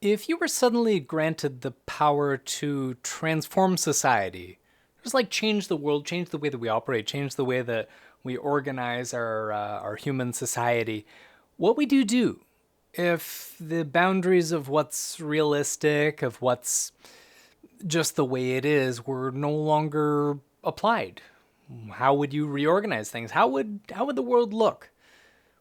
If you were suddenly granted the power to transform society, just like change the world, change the way that we operate, change the way that we organize our human society, what would you do if the boundaries of what's realistic, of what's just the way it is, were no longer applied? How would you reorganize things? How would the world look?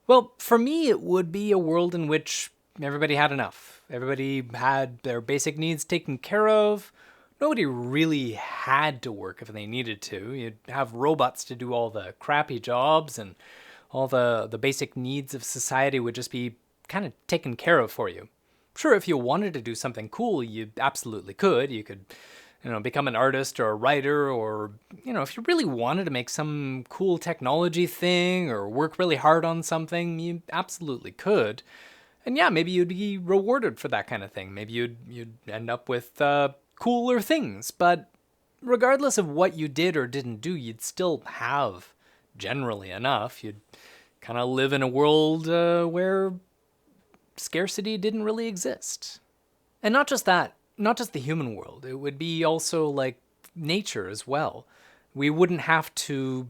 Well, for me, it would be a world in which everybody had enough. Everybody had their basic needs taken care of. Nobody really had to work if they needed to. You'd have robots to do all the crappy jobs, and all the basic needs of society would just be kind of taken care of for you. Sure, if you wanted to do something cool, you absolutely could. You could, become an artist or a writer, or, if you really wanted to make some cool technology thing or work really hard on something, you absolutely could. And yeah, maybe you'd be rewarded for that kind of thing. Maybe you'd end up with cooler things. But regardless of what you did or didn't do, you'd still have generally enough. You'd kind of live in a world where scarcity didn't really exist. And not just that, not just the human world, it would be also like nature as well. We wouldn't have to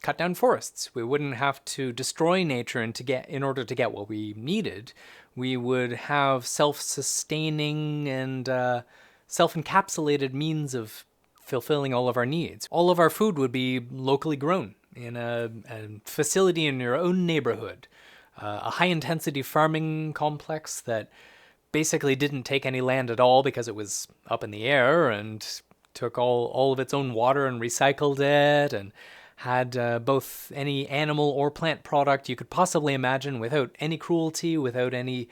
cut down forests. We wouldn't have to destroy nature in order to get what we needed. We would have self-sustaining and self-encapsulated means of fulfilling all of our needs. All of our food would be locally grown in a facility in your own neighborhood, a high-intensity farming complex that basically didn't take any land at all because it was up in the air, and took all of its own water and recycled it, and had both any animal or plant product you could possibly imagine without any cruelty, without any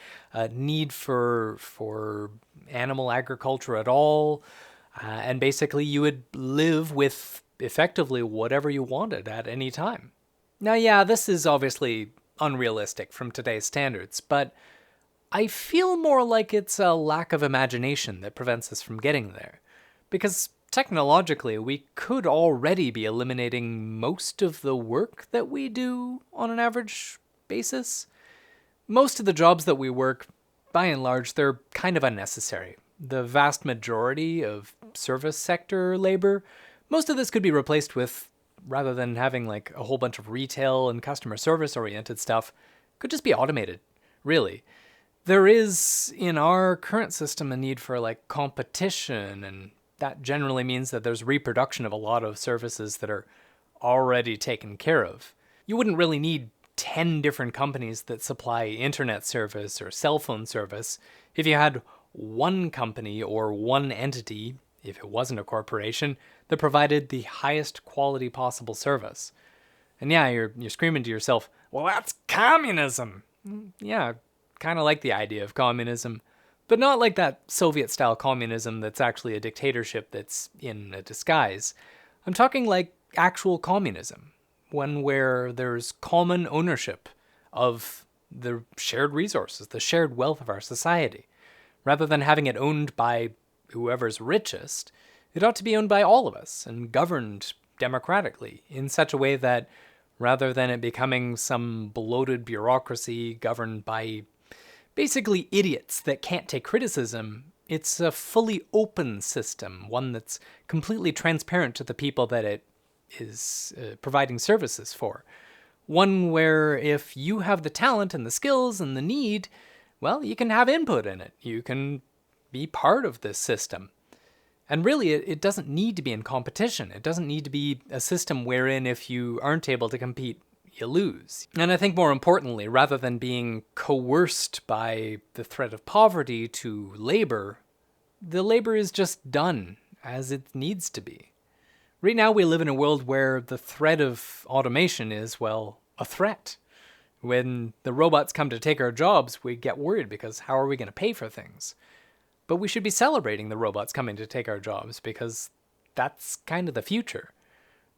need for animal agriculture at all. And basically, you would live with effectively whatever you wanted at any time. Now, yeah, this is obviously unrealistic from today's standards, but I feel more like it's a lack of imagination that prevents us from getting there. Because technologically, we could already be eliminating most of the work that we do on an average basis. Most of the jobs that we work, by and large, they're kind of unnecessary. The vast majority of service sector labor, most of this could be replaced with, rather than having like a whole bunch of retail and customer service oriented stuff, could just be automated, really. There is, in our current system, a need for like competition, and that generally means that there's reproduction of a lot of services that are already taken care of. You wouldn't really need 10 different companies that supply internet service or cell phone service if you had one company or one entity, if it wasn't a corporation, that provided the highest quality possible service. And yeah, you're screaming to yourself, well, that's communism. Yeah, kind of like the idea of communism, but not like that Soviet-style communism that's actually a dictatorship that's in a disguise. I'm talking like actual communism, one where there's common ownership of the shared resources, the shared wealth of our society. Rather than having it owned by whoever's richest, it ought to be owned by all of us and governed democratically in such a way that, rather than it becoming some bloated bureaucracy governed by basically idiots that can't take criticism, it's a fully open system, one that's completely transparent to the people that it is providing services for. One where if you have the talent and the skills and the need, well, you can have input in it. You can be part of this system. And really, it doesn't need to be in competition. It doesn't need to be a system wherein if you aren't able to compete, you lose. And I think more importantly, rather than being coerced by the threat of poverty to labor, the labor is just done as it needs to be. Right now, we live in a world where the threat of automation is, well, a threat. When the robots come to take our jobs, we get worried because how are we going to pay for things? But we should be celebrating the robots coming to take our jobs because that's kind of the future.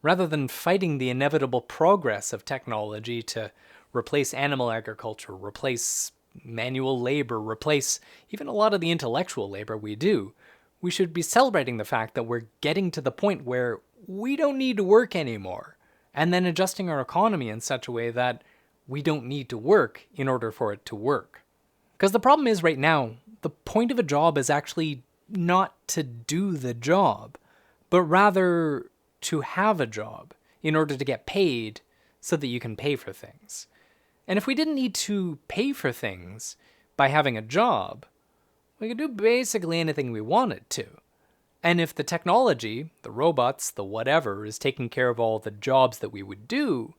Rather than fighting the inevitable progress of technology to replace animal agriculture, replace manual labor, replace even a lot of the intellectual labor we do, we should be celebrating the fact that we're getting to the point where we don't need to work anymore, and then adjusting our economy in such a way that we don't need to work in order for it to work. Because the problem is right now, the point of a job is actually not to do the job, but rather to have a job in order to get paid so that you can pay for things. And if we didn't need to pay for things by having a job, we could do basically anything we wanted to. And if the technology, the robots, the whatever, is taking care of all the jobs that we would do,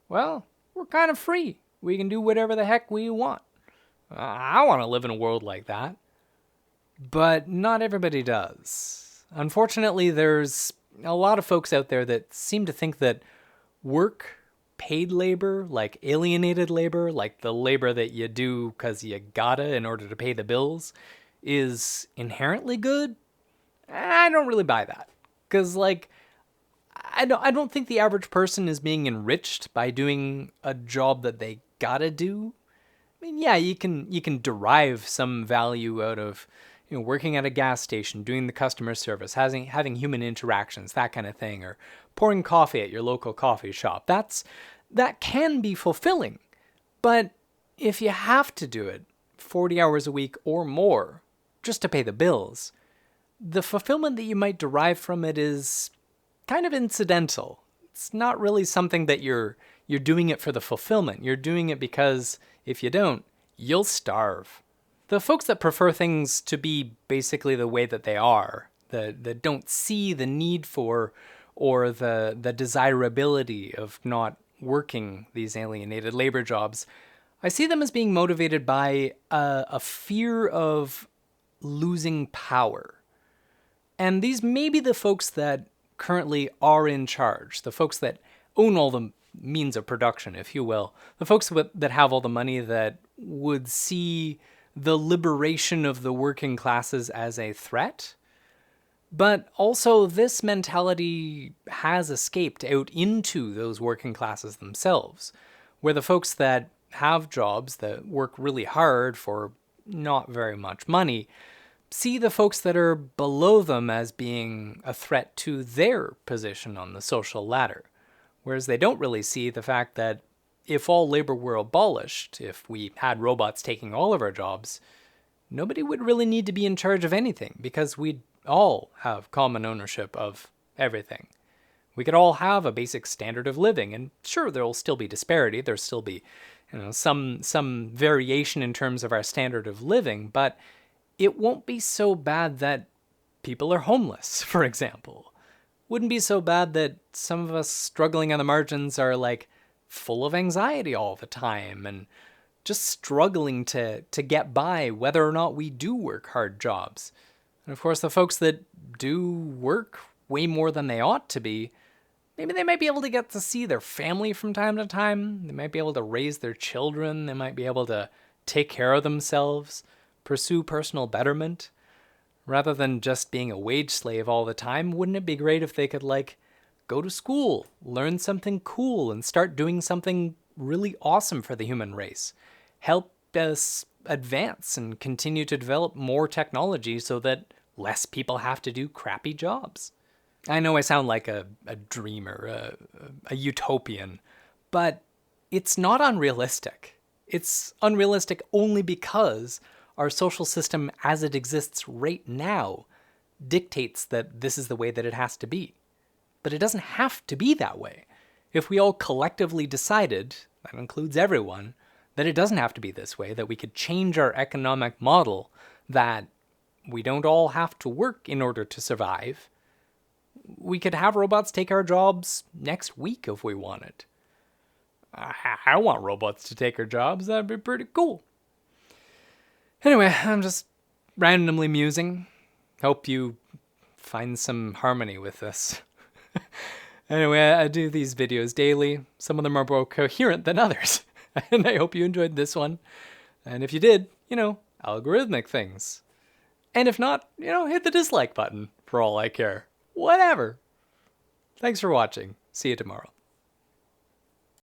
well, we're kind of free. We can do whatever the heck we want. I want to live in a world like that. But not everybody does. Unfortunately, there's a lot of folks out there that seem to think that work, paid labor, like alienated labor, like the labor that you do because you gotta in order to pay the bills, is inherently good. I don't really buy that. Because, like, I don't think the average person is being enriched by doing a job that they gotta do. I mean, yeah, you can derive some value out of, working at a gas station, doing the customer service, having human interactions, that kind of thing, or pouring coffee at your local coffee shop. That can be fulfilling. But if you have to do it 40 hours a week or more just to pay the bills, the fulfillment that you might derive from it is kind of incidental. It's not really something that you're doing it for the fulfillment. You're doing it because if you don't, you'll starve. The folks that prefer things to be basically the way that they are, that don't see the need for or the desirability of not working these alienated labor jobs, I see them as being motivated by a fear of losing power. And these may be the folks that currently are in charge, the folks that own all the means of production, if you will, the folks that have all the money that would see the liberation of the working classes as a threat. But also this mentality has escaped out into those working classes themselves, where the folks that have jobs that work really hard for not very much money see the folks that are below them as being a threat to their position on the social ladder. Whereas they don't really see the fact that if all labor were abolished, if we had robots taking all of our jobs, nobody would really need to be in charge of anything because we'd all have common ownership of everything. We could all have a basic standard of living, and sure, there'll still be disparity. There'll still be, some variation in terms of our standard of living, but it won't be so bad that people are homeless, for example. Wouldn't be so bad that some of us struggling on the margins are like full of anxiety all the time and just struggling to get by whether or not we do work hard jobs. And of course, the folks that do work way more than they ought to be, maybe they might be able to get to see their family from time to time. They might be able to raise their children. They might be able to take care of themselves, pursue personal betterment. Rather than just being a wage slave all the time, wouldn't it be great if they could, go to school, learn something cool, and start doing something really awesome for the human race? Help us advance and continue to develop more technology so that less people have to do crappy jobs. I know I sound like a dreamer, a utopian, but it's not unrealistic. It's unrealistic only because our social system as it exists right now dictates that this is the way that it has to be. But it doesn't have to be that way. If we all collectively decided, that includes everyone, that it doesn't have to be this way, that we could change our economic model, that we don't all have to work in order to survive, we could have robots take our jobs next week if we wanted. I want robots to take our jobs. That'd be pretty cool. Anyway, I'm just randomly musing. Hope you find some harmony with this. Anyway, I do these videos daily. Some of them are more coherent than others. And I hope you enjoyed this one. And if you did, algorithmic things. And if not, hit the dislike button for all I care. Whatever. Thanks for watching. See you tomorrow.